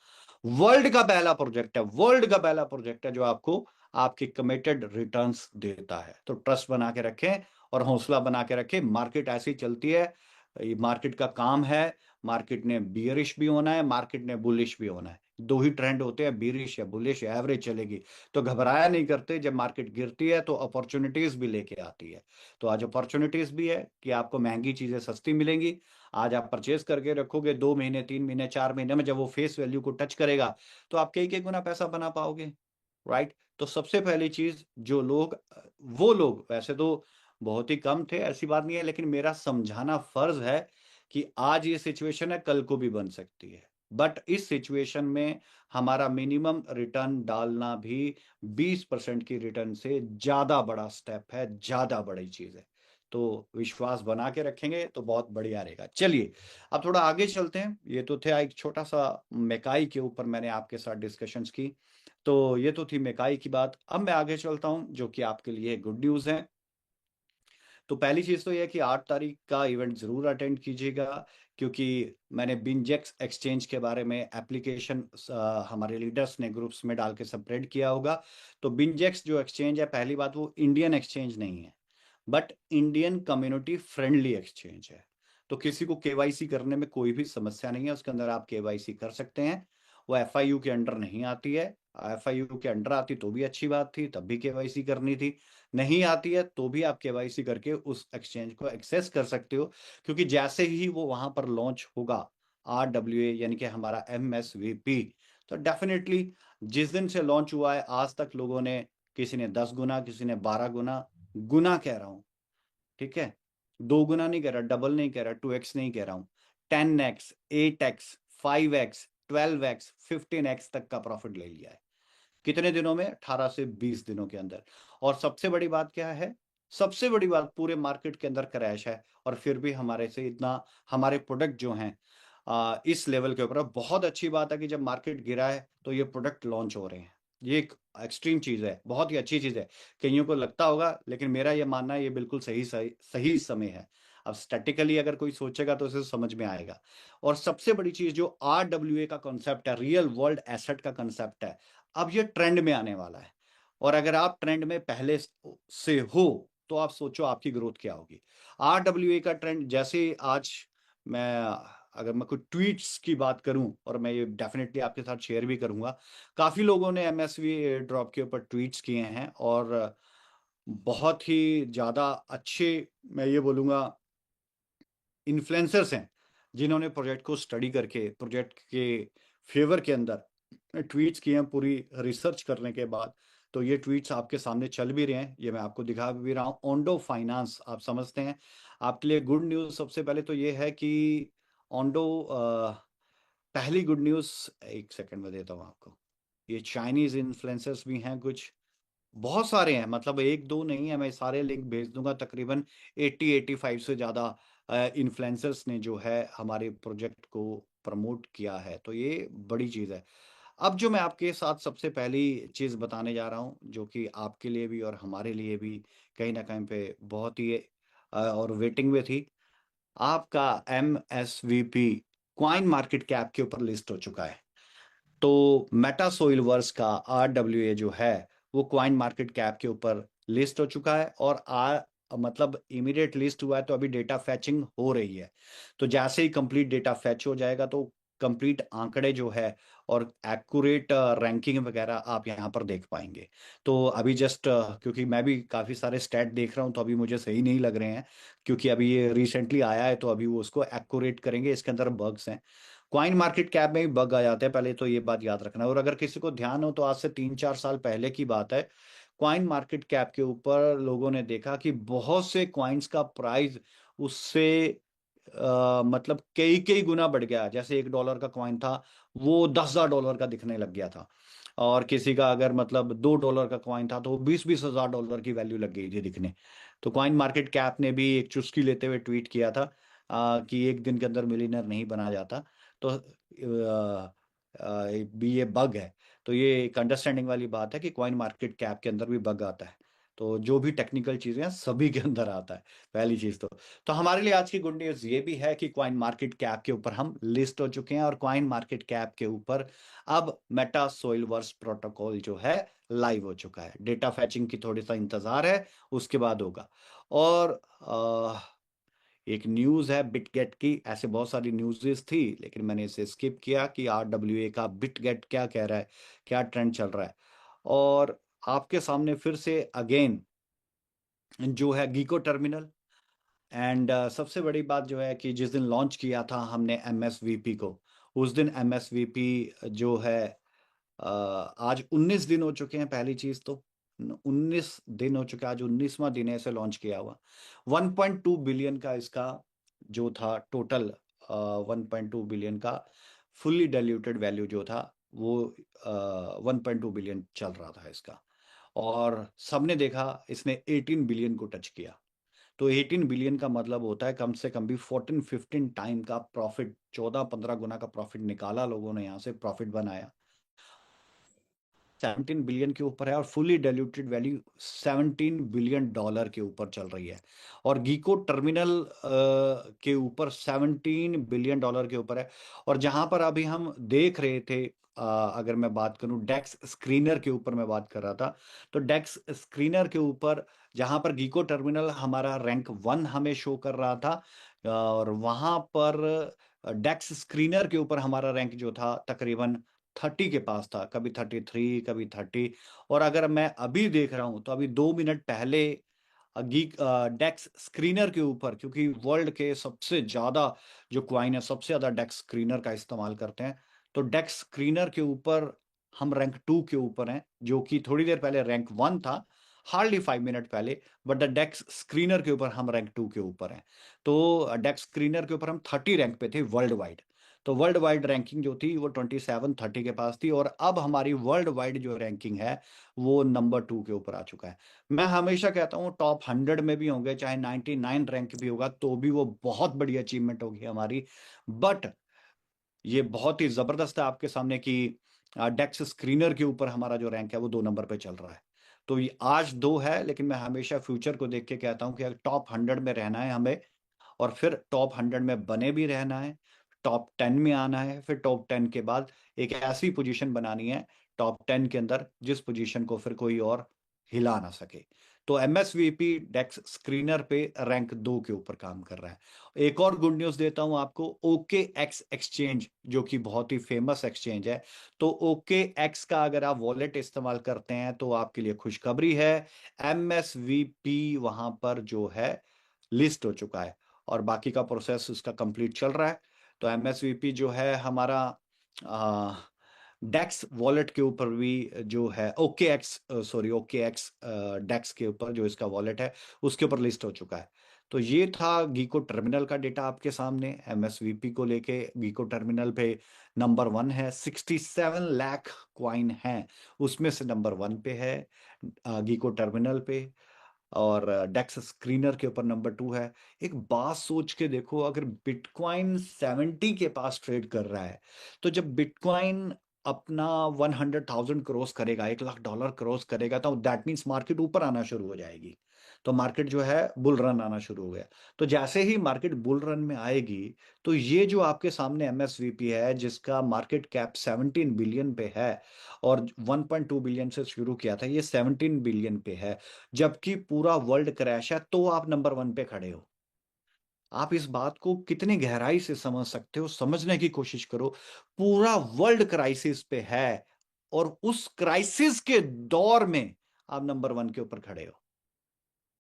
वर्ल्ड का पहला प्रोजेक्ट है, वर्ल्ड का पहला प्रोजेक्ट है जो आपको आपके कमिटेड रिटर्न्स देता है। तो ट्रस्ट बना के रखें और हौसला बना के रखें। मार्केट ऐसी चलती है, ये मार्केट का काम है। मार्केट ने बियरिश भी होना है, मार्केट ने बुलिश भी होना है। दो ही ट्रेंड होते हैं, बियरिश या बुलिश, एवरेज चलेगी। तो घबराया नहीं करते, जब मार्केट गिरती है तो अपॉर्चुनिटीज भी लेके आती है। तो आज अपॉर्चुनिटीज भी है कि आपको महंगी चीजें सस्ती मिलेंगी। आज आप परचेज करके रखोगे, 2 महीने, 3 महीने, 4 महीने में जब वो फेस वैल्यू को टच करेगा, तो आप कई कई गुना पैसा बना पाओगे। राइट। तो सबसे पहली चीज, जो लोग, वो लोग वैसे तो बहुत ही कम थे, ऐसी बात नहीं है, लेकिन मेरा समझाना फर्ज है कि आज ये सिचुएशन है, कल को भी बन सकती है। बट इस सिचुएशन में हमारा मिनिमम रिटर्न डालना भी 20% की रिटर्न से ज्यादा बड़ा स्टेप है, ज्यादा बड़ी चीज है। तो विश्वास बना के रखेंगे तो बहुत बढ़िया रहेगा। चलिए, अब थोड़ा आगे चलते हैं। ये तो थे एक छोटा सा मेकाई के ऊपर मैंने आपके साथ डिस्कशंस की। तो ये तो थी मेकाई की बात। अब मैं आगे चलता हूं, जो कि आपके लिए गुड न्यूज है। तो पहली चीज तो यह है कि 8 तारीख का इवेंट जरूर अटेंड कीजिएगा, क्योंकि मैंने बिनजेक्स एक्सचेंज के बारे में एप्लीकेशन हमारे लीडर्स ने ग्रुप्स में डाल के स्प्रेड किया होगा। तो बिनजेक्स जो एक्सचेंज है, पहली बात, वो इंडियन एक्सचेंज नहीं है, but Indian community friendly exchange है। तो किसी को केवाईसी करने में कोई भी समस्या नहीं है, उसके अंदर आप केवाईसी कर सकते हैं। वो एफआईयू के अंडर नहीं आती है। एफआईयू के अंडर आती तो भी अच्छी बात थी, तब भी केवाईसी करनी थी। नहीं आती है तो भी आप केवाईसी करके उस एक्सचेंज को एक्सेस कर सकते हो, क्योंकि जैसे ही वो वहां पर लॉन्च होगा, RWA यानी कि हमारा MSVP, तो डेफिनेटली जिस दिन से लॉन्च हुआ है आज तक लोगों ने, किसी ने 10 गुना, किसी ने 12 गुना, गुना कह रहा हूं, ठीक है, 2 गुना नहीं कह रहा, डबल नहीं कह रहा, 2x नहीं कह रहा हूं, 10x, 8x, 5x, 12x, 15x तक का प्रॉफिट ले लिया है। कितने दिनों में? 18 से 20 दिनों के अंदर। और सबसे बड़ी बात क्या है? सबसे बड़ी बात, पूरे मार्केट के अंदर क्रैश है, और फिर भी हमारे से इतना, हमारे प्रोडक्ट जो हैं इस लेवल के ऊपर। बहुत अच्छी बात है कि जब मार्केट गिरा है तो ये प्रोडक्ट लॉन्च हो रहे हैं। ये एक एक्सट्रीम चीज है, बहुत ही अच्छी चीज है। कईयों को लगता होगा, लेकिन मेरा ये मानना है ये बिल्कुल सही सही सही समय है। अब स्टैटिकली अगर कोई सोचेगा तो उसे समझ में आएगा। और सबसे बड़ी चीज जो RWA का कॉन्सेप्ट है, रियल वर्ल्ड एसेट का कॉन्सेप्ट है, अब ये ट्रेंड में आने वाला है। और अगर आप ट्रेंड में पहले से हो तो आप सोचो आपकी ग्रोथ क्या होगी। RWA का ट्रेंड, जैसे आज मैं अगर मैं कुछ ट्वीट्स की बात करूं, और मैं ये डेफिनेटली आपके साथ शेयर भी करूंगा, काफी लोगों ने MSV ड्रॉप के ऊपर ट्वीट्स किए हैं, और बहुत ही ज्यादा अच्छे, मैं ये बोलूंगा, इन्फ्लुएंसर्स हैं जिन्होंने प्रोजेक्ट को स्टडी करके प्रोजेक्ट के फेवर के अंदर ट्वीट्स किए हैं पूरी रिसर्च करने के बाद। तो ये ट्वीट्स आपके सामने चल भी रहे हैं, ये मैं आपको दिखा भी रहा हूँ। ओंडो फाइनेंस आप समझते हैं। आपके लिए गुड न्यूज़ सबसे पहले तो ये है कि ओंडो, पहली गुड न्यूज़ एक सेकंड में देता हूँ आपको। ये चाइनीज इन्फ्लुएंसर्स भी हैं कुछ, बहुत सारे हैं, मतलब एक दो नहीं है, मैं सारे लिंक भेज दूंगा। तकरीबन 80-85 से ज़्यादा इन्फ्लुएंसर्स ने जो है हमारे प्रोजेक्ट को प्रमोट किया है, तो ये बड़ी चीज़ है। अब जो मैं आपके साथ सबसे पहली चीज़ बताने जा रहा हूँ, जो कि आपके लिए भी और हमारे लिए भी कहीं ना कहीं पे बहुत ही और वेटिंग में थी। आपका MSVP क्वाइन मार्केट कैप के ऊपर लिस्ट हो चुका है। तो मेटा सोइलवर्स का RWA जो है वो क्वाइन मार्केट कैप के ऊपर लिस्ट हो चुका है, और मतलब इमीडिएट लिस्ट हुआ है, तो अभी डेटा फैचिंग हो रही है। तो जैसे ही कंप्लीट डेटा फैच हो जाएगा तो कंप्लीट आंकड़े जो है और एक्यूरेट रैंकिंग वगैरह आप यहाँ पर देख पाएंगे। तो अभी जस्ट क्योंकि मैं भी काफ़ी सारे स्टैट देख रहा हूँ, तो अभी मुझे सही नहीं लग रहे हैं, क्योंकि अभी ये रिसेंटली आया है, तो अभी वो उसको एक्यूरेट करेंगे। इसके अंदर बग्स हैं, क्वाइन मार्केट कैप में भी बग आ जाते हैं पहले, तो ये बात याद रखना। और अगर किसी को ध्यान हो तो आज से 3-4 साल पहले की बात है, क्वाइन मार्केट कैप के ऊपर लोगों ने देखा कि बहुत से क्वाइंस का प्राइस उससे मतलब कई कई गुना बढ़ गया। जैसे $1 का क्वाइन था, वो $10,000 का दिखने लग गया था। और किसी का अगर मतलब $2 का क्वाइन था, तो वो 20-20 हज़ार डॉलर की वैल्यू लग गई थी दिखने। तो क्वाइन मार्केट कैप ने भी एक चुस्की लेते हुए ट्वीट किया था कि एक दिन के अंदर मिलियनर नहीं बना जाता। तो भी ये बग है। तो ये एक अंडरस्टैंडिंग वाली बात है कि क्वाइन मार्केट कैप के अंदर भी बग आता है। तो जो भी टेक्निकल चीजें हैं सभी के अंदर आता है, पहली चीज तो हमारे लिए आज की गुड न्यूज ये भी है कि क्वाइन मार्केट कैप के ऊपर हम लिस्ट हो चुके हैं, और क्वाइन मार्केट कैप के ऊपर अब मेटा सोइलवर्स प्रोटोकॉल जो है लाइव हो चुका है। डेटा फैचिंग की थोड़ी सा इंतजार है, उसके बाद होगा। और एक न्यूज है बिटगेट की, ऐसे बहुत सारी न्यूज़ेस थी लेकिन मैंने इसे स्किप किया कि RWA का बिटगेट क्या कह रहा है, क्या ट्रेंड चल रहा है। और आपके सामने फिर से अगेन जो है गीको टर्मिनल। एंड सबसे बड़ी बात जो है कि जिस दिन लॉन्च किया था हमने MSVP को, उस दिन MSVP जो है आज 19 दिन हो चुके हैं। पहली चीज तो 19 दिन हो चुके हैं, आज 19वां दिन है इसे लॉन्च किया हुआ। 1.2 बिलियन का इसका जो था टोटल, 1.2 बिलियन का फुल्ली डाइल्यूटेड वैल्यू जो था वो 1.2 बिलियन चल रहा था इसका। और सबने देखा इसने 18 बिलियन को टच किया। तो 18 बिलियन का मतलब होता है कम से कम भी 14-15 टाइम का प्रॉफिट, 14-15 गुना का प्रॉफिट निकाला लोगों ने, यहाँ से प्रॉफिट बनाया। 17 बिलियन के ऊपर है, और फुली डाइल्यूटेड वैल्यू $17 बिलियन के ऊपर चल रही है। और गीको टर्मिनल के ऊपर $17 बिलियन के ऊपर है। और जहां पर अभी हम देख रहे थे, अगर मैं बात करूं डेक्स स्क्रीनर के ऊपर मैं बात कर रहा था, तो डेक्स स्क्रीनर के ऊपर जहां पर गीको टर्मिनल हमारा रैंक 1 हमें शो कर रहा था, और वहां पर डेक्स स्क्रीनर के ऊपर हमारा रैंक जो था तकरीबन 30 के पास था, कभी 33, कभी 30। और अगर मैं अभी देख रहा हूं तो अभी 2 मिनट पहले गीक डेक्स स्क्रीनर के ऊपर, क्योंकि वर्ल्ड के सबसे ज्यादा जो क्वाइन है सबसे ज्यादा डेक्स स्क्रीनर का इस्तेमाल करते हैं, तो डेक्स स्क्रीनर के ऊपर हम रैंक 2 के ऊपर हैं, जो कि थोड़ी देर पहले रैंक 1 था, हार्डली 5 मिनट पहले। बट द डेक्स स्क्रीनर के ऊपर हम रैंक 2 के ऊपर हैं। तो डेक्स स्क्रीनर के ऊपर हम 30 रैंक पे थे वर्ल्ड वाइड। तो वर्ल्ड वाइड रैंकिंग जो थी वो 27-30 के पास थी, और अब हमारी वर्ल्ड वाइड जो रैंकिंग है वो नंबर 2 के ऊपर आ चुका है। मैं हमेशा कहता हूँ टॉप 100 में भी होंगे, चाहे 99 रैंक भी होगा, तो भी वो बहुत बड़ी अचीवमेंट होगी हमारी। बट ये बहुत ही जबरदस्त है आपके सामने कि डेक्स स्क्रीनर के ऊपर हमारा जो रैंक है वो 2 नंबर पे चल रहा है। तो ये आज 2 है, लेकिन मैं हमेशा फ्यूचर को देख के कहता हूँ कि अगर टॉप 100 में रहना है हमें, और फिर टॉप 100 में बने भी रहना है, टॉप 10 में आना है, फिर टॉप 10 के बाद एक ऐसी पोजीशन बनानी है टॉप 10 के अंदर जिस पोजीशन को फिर कोई और हिला ना सके। तो एमएसवीपी डेक्स स्क्रीनर पे रैंक 2 के ऊपर काम कर रहा है। एक और गुड न्यूज देता हूं आपको, ओके एक्स एक्सचेंज जो कि बहुत ही फेमस एक्सचेंज है, तो ओके एक्स का अगर आप वॉलेट इस्तेमाल करते हैं तो आपके लिए खुशखबरी है, एमएसवीपी वहां पर जो है लिस्ट हो चुका है और बाकी का प्रोसेस उसका कंप्लीट चल रहा है। तो एमएसवीपी जो है हमारा डेक्स वॉलेट के ऊपर भी जो है okay X, sorry okay X डेक्स के ऊपर जो इसका वॉलेट है उसके ऊपर लिस्ट हो चुका है। तो ये था गीको टर्मिनल का डेटा आपके सामने एमएसवीपी को लेके। गीको टर्मिनल पे नंबर 1 है, 67 लाख क्वाइन है, उसमें से नंबर 1 पे है गीको टर्मिनल पे। और डेक्स स्क्रीनर के ऊपर नंबर 2 है। एक बात सोच के देखो, अगर बिटकॉइन 70 के पास ट्रेड कर रहा है, तो जब बिटकॉइन अपना 100,000 क्रॉस करेगा, $1 लाख क्रॉस करेगा, तो दैट मीन्स मार्केट ऊपर आना शुरू हो जाएगी। तो मार्केट जो है बुल रन आना शुरू हो गया। तो जैसे ही मार्केट बुल रन में आएगी, तो ये जो आपके सामने एमएसवीपी है जिसका मार्केट कैप 17 बिलियन पे है और 1.2 बिलियन से शुरू किया था, ये 17 बिलियन पे है, जबकि पूरा वर्ल्ड क्रैश है, तो आप नंबर 1 पे खड़े हो। आप इस बात को कितनी गहराई से समझ सकते हो, समझने की कोशिश करो। पूरा वर्ल्ड क्राइसिस पे है और उस क्राइसिस के दौर में आप नंबर 1 के ऊपर खड़े हो।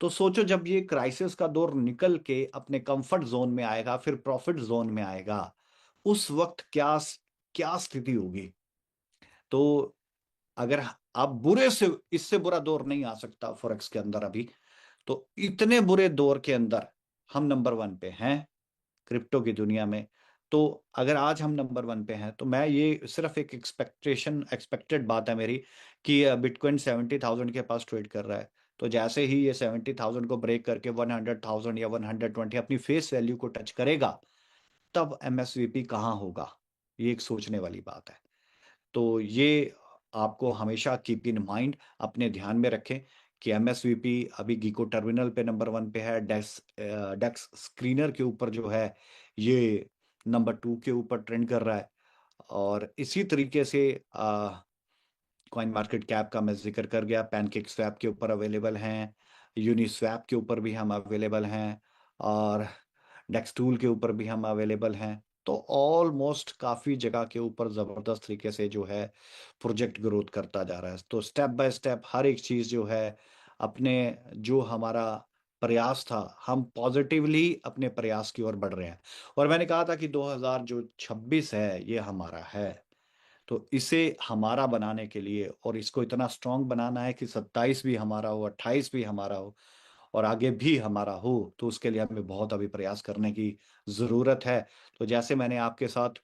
तो सोचो, जब ये क्राइसिस का दौर निकल के अपने कंफर्ट जोन में आएगा, फिर प्रॉफिट जोन में आएगा, उस वक्त क्या क्या स्थिति होगी। तो अगर आप बुरे से, इससे बुरा दौर नहीं आ सकता फॉरेक्स के अंदर अभी, तो इतने बुरे दौर के अंदर हम नंबर 1 पे हैं क्रिप्टो की दुनिया में। तो अगर आज हम नंबर 1 पे हैं, तो मैं ये सिर्फ एक एक्सपेक्टेड बात है मेरी कि बिटकॉइन 70,000 के पास ट्रेड कर रहा है। तो जैसे ही ये 70,000 को ब्रेक करके 100,000 या 120 अपनी फेस वैल्यू को टच करेगा, तब एमएसवीपी कहाँ होगा, ये एक सोचने वाली बात है। तो ये आपको हमेशा कीप इन माइंड, अपने ध्यान में रखें कि एमएसवीपी अभी गीको टर्मिनल पे नंबर 1 पे है, डेक्स डेक्स स्क्रीनर के ऊपर जो है ये नंबर 2 के ऊपर ट्रेंड कर रहा है। और इसी तरीके से कॉइन मार्केट कैप का मैं जिक्र कर गया, पैनकेक स्वैप के ऊपर अवेलेबल हैं, यूनिस्वैप के ऊपर भी हम अवेलेबल हैं, और डेक्स टूल के ऊपर भी हम अवेलेबल हैं। तो ऑलमोस्ट काफ़ी जगह के ऊपर ज़बरदस्त तरीके से जो है प्रोजेक्ट ग्रोथ करता जा रहा है। तो स्टेप बाय स्टेप हर एक चीज़ जो है अपने, जो हमारा प्रयास था, हम पॉजिटिवली अपने प्रयास की ओर बढ़ रहे हैं। और मैंने कहा था कि 2026 है ये हमारा है, तो इसे हमारा बनाने के लिए और इसको इतना स्ट्रांग बनाना है कि 27 भी हमारा हो, 28 भी हमारा हो और आगे भी हमारा हो, तो उसके लिए हमें बहुत अभी प्रयास करने की ज़रूरत है। तो जैसे मैंने आपके साथ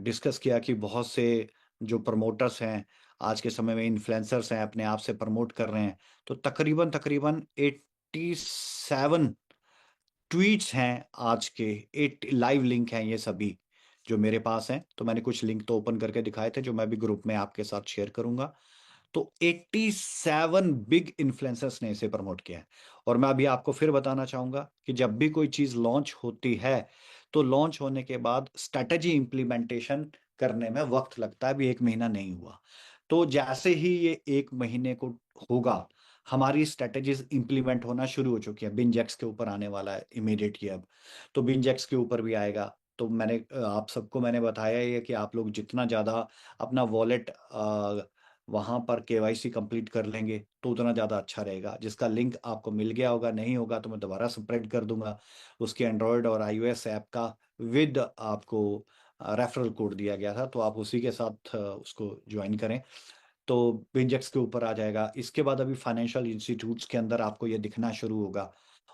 डिस्कस किया कि बहुत से जो प्रमोटर्स हैं आज के समय में, इन्फ्लुएंसर्स हैं, अपने आप से प्रमोट कर रहे हैं, तो तकरीबन तकरीबन 87 ट्वीट्स हैं आज के, 8 लाइव लिंक हैं ये सभी जो मेरे पास हैं। तो मैंने कुछ लिंक तो ओपन करके दिखाए थे जो मैं भी ग्रुप में आपके साथ शेयर करूंगा। तो 87 बिग इन्फ्लुएंसर्स ने इसे प्रमोट किया है। और मैं अभी आपको फिर बताना चाहूंगा कि जब भी कोई चीज लॉन्च होती है, तो लॉन्च होने के बाद स्ट्रेटजी इंप्लीमेंटेशन करने में वक्त लगता है, अभी 1 महीना नहीं हुआ। तो जैसे ही ये 1 महीने को होगा, हमारी स्ट्रेटजीज इंप्लीमेंट होना शुरू हो चुकी है। बिनजेक्स के ऊपर आने वाला है इमीडिएटली अब, तो बिनजेक्स के ऊपर भी आएगा। तो मैंने आप सबको मैंने बताया ही है कि आप लोग जितना ज़्यादा अपना वॉलेट वहां पर केवाईसी कंप्लीट कर लेंगे तो उतना ज़्यादा अच्छा रहेगा। जिसका लिंक आपको मिल गया होगा, नहीं होगा तो मैं दोबारा स्प्रेड कर दूंगा। उसके एंड्रॉयड और आईओएस ऐप का विद आपको रेफरल कोड दिया गया था, तो आप उसी के साथ उसको ज्वाइन करें, तो बिंजेक्स के ऊपर आ जाएगा। इसके बाद अभी फाइनेंशियल इंस्टीट्यूट्स के अंदर आपको ये दिखना शुरू होगा।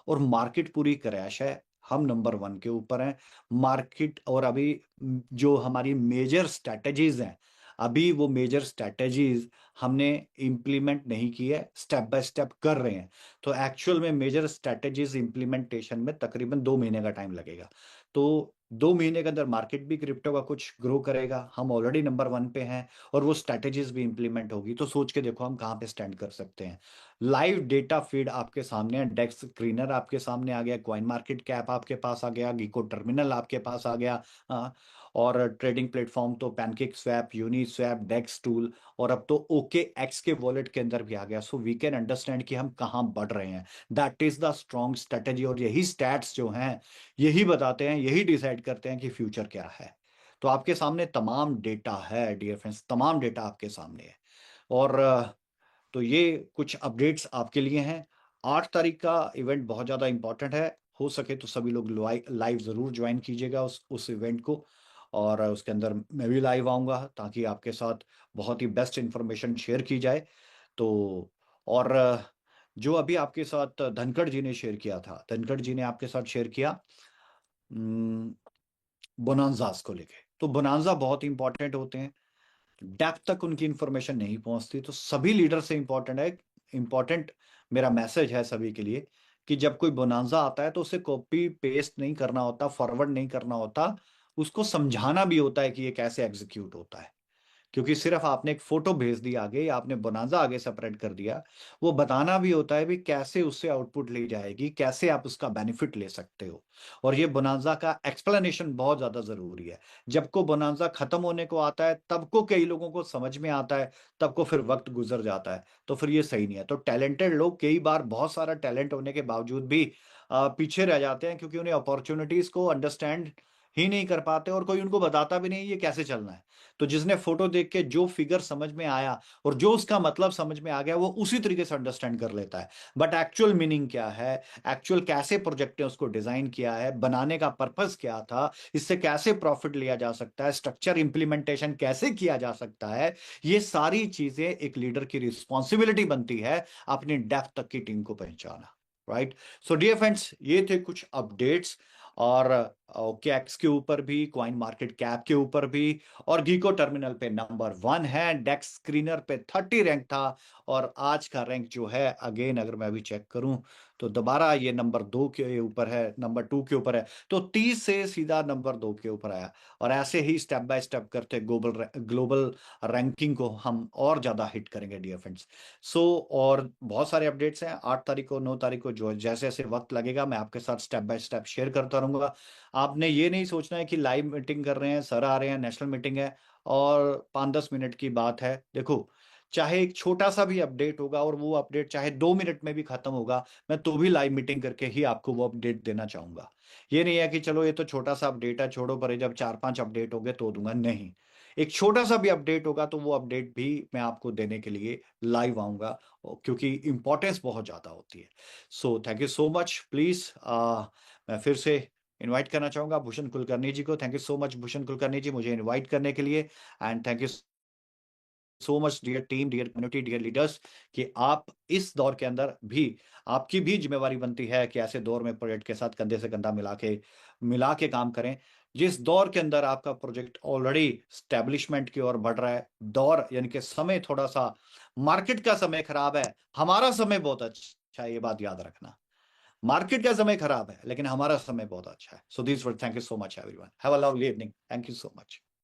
और मार्केट पूरी क्रैश है, हम नंबर 1 के ऊपर हैं मार्केट। और अभी जो हमारी मेजर स्ट्रैटेजीज हैं, अभी वो मेजर स्ट्रैटेजीज हमने इम्प्लीमेंट नहीं की है, स्टेप बाय स्टेप कर रहे हैं। तो एक्चुअल में मेजर स्ट्रैटेजीज इम्प्लीमेंटेशन में तकरीबन 2 महीने का टाइम लगेगा। तो 2 महीने के अंदर मार्केट भी क्रिप्टो का कुछ ग्रो करेगा, हम ऑलरेडी नंबर 1 पे हैं और वो स्ट्रैटेजीज भी इंप्लीमेंट होगी। तो सोच के देखो हम कहाँ पे स्टैंड कर सकते हैं। लाइव डेटा फीड आपके सामने है, डेक्स स्क्रीनर आपके सामने आ गया, कॉइन मार्केट कैप आपके पास आ गया, गीको टर्मिनल आपके पास आ गया। हाँ, और ट्रेडिंग प्लेटफॉर्म तो पैनकेक स्वैप, यूनी स्वैप, डेक्स टूल, और अब तो ओके एक्स के वॉलेट के अंदर भी आ गया। सो वी कैन अंडरस्टैंड कि हम कहाँ बढ़ रहे हैं। That is the strong strategy, और यही स्टैट्स जो हैं यही बताते हैं, यही डिसाइड करते हैं कि फ्यूचर क्या है। तो आपके सामने तमाम डेटा है डियर फ्रेंड्स, तमाम डेटा आपके सामने है। और तो ये कुछ अपडेट्स आपके लिए हैं। 8 तारीख का इवेंट बहुत ज़्यादा इंपॉर्टेंट है। हो सके तो सभी लोग लाइव ज़रूर ज्वाइन कीजिएगा उस इवेंट को, और उसके अंदर मैं भी लाइव आऊँगा ताकि आपके साथ बहुत ही बेस्ट इंफॉर्मेशन शेयर की जाए। तो और जो अभी आपके साथ धनखड़ जी ने शेयर किया था, धनखड़ जी ने आपके साथ शेयर किया बोनांजास को लेके। तो बोनांजा बहुत इंपॉर्टेंट होते हैं, डेप्थ तक उनकी इंफॉर्मेशन नहीं पहुंचती। तो सभी लीडर से इंपॉर्टेंट है, इंपॉर्टेंट मेरा मैसेज है सभी के लिए कि जब कोई बोनांजा आता है तो उसे कॉपी पेस्ट नहीं करना होता, फॉरवर्ड नहीं करना होता, उसको समझाना भी होता है कि ये कैसे एग्जीक्यूट होता है। क्योंकि सिर्फ आपने एक फोटो भेज दी आगे, या आपने बोनांजा आगे सेपरेट कर दिया, वो बताना भी होता है भी कैसे उससे आउटपुट ली जाएगी, कैसे आप उसका बेनिफिट ले सकते हो। और ये बोनांजा का एक्सप्लेनेशन बहुत ज्यादा जरूरी है। जब को बोनांजा खत्म होने को आता है तब को कई लोगों को समझ में आता है, तब को फिर वक्त गुजर जाता है, तो फिर ये सही नहीं है। तो टैलेंटेड लोग कई बार बहुत सारा टैलेंट होने के बावजूद भी पीछे रह जाते हैं, क्योंकि उन्हें अपॉर्चुनिटीज को अंडरस्टैंड ही नहीं कर पाते, और कोई उनको बताता भी नहीं ये कैसे चलना है। तो जिसने फोटो देख के जो फिगर समझ में आया और जो उसका मतलब समझ में आ गया, वो उसी तरीके से अंडरस्टैंड कर लेता है। बट एक्चुअल मीनिंग क्या है, एक्चुअल कैसे प्रोजेक्ट ने उसको डिजाइन किया है, बनाने का पर्पस क्या था, इससे कैसे प्रॉफिट लिया जा सकता है, स्ट्रक्चर इंप्लीमेंटेशन कैसे किया जा सकता है, ये सारी चीजें एक लीडर की रिस्पॉन्सिबिलिटी बनती है, अपनी डेप्थ तक की टीम को पहचाना। राइट। सो डियर फ्रेंड्स, ये थे कुछ अपडेट्स, और कैक्स के ऊपर भी, कॉइन मार्केट कैप के ऊपर भी, और गीको टर्मिनल पे नंबर 1 है, डेक्स स्क्रीनर पे 30 रैंक था, और आज का रैंक जो है अगेन अगर मैं अभी चेक करूं तो दोबारा ये नंबर 2 के ऊपर है, नंबर 2 के ऊपर है। तो 30 से सीधा नंबर 2 के ऊपर आया, और ऐसे ही स्टेप बाय स्टेप करते ग्लोबल रैंकिंग को हम और ज्यादा हिट करेंगे डियर फ्रेंड्स। सो और बहुत सारे अपडेट्स हैं, 8 तारीख को, 9 तारीख को, जो जैसे जैसे वक्त लगेगा मैं आपके साथ स्टेप बाय स्टेप शेयर करता रहूंगा। आपने ये नहीं सोचना है कि लाइव मीटिंग कर रहे हैं, सर आ रहे हैं, नेशनल मीटिंग है और 5-10 मिनट की बात है। देखो, चाहे एक छोटा सा भी अपडेट होगा, और वो अपडेट चाहे 2 मिनट में भी खत्म होगा, मैं तो भी लाइव मीटिंग करके ही आपको वो अपडेट देना चाहूंगा। ये नहीं है कि चलो ये तो छोटा सा अपडेट है, छोड़ो परे, जब 4-5 अपडेट हो गए तो दूंगा, नहीं। एक छोटा सा भी अपडेट होगा तो वो अपडेट भी मैं आपको देने के लिए लाइव आऊंगा, क्योंकि इंपॉर्टेंस बहुत ज्यादा होती है। So thank you so much. Please मैं फिर से इनवाइट करना चाहूंगा भूषण कुलकर्णी जी को। Thank you so much Bhushan Kulkarni ji, मुझे इनवाइट करने के लिए। And thank you so much dear team, dear community, dear leaders, कि आप इस दौर के अंदर भी, आपकी भी जिम्मेवारी बनती है कि ऐसे दौर में प्रोजेक्ट के साथ कंधे से कंधा मिला के काम करें। जिस दौर के अंदर आपका प्रोजेक्ट ऑलरेडी स्टैब्लिशमेंट की ओर बढ़ रहा है, दौर यानी कि समय थोड़ा सा, मार्केट का समय खराब है, हमारा समय बहुत अच्छा है, ये बात याद रखना। मार्केट का समय खराब है लेकिन हमारा समय बहुत अच्छा है। So this word, thank you so much everyone, have a lovely evening, thank you so much.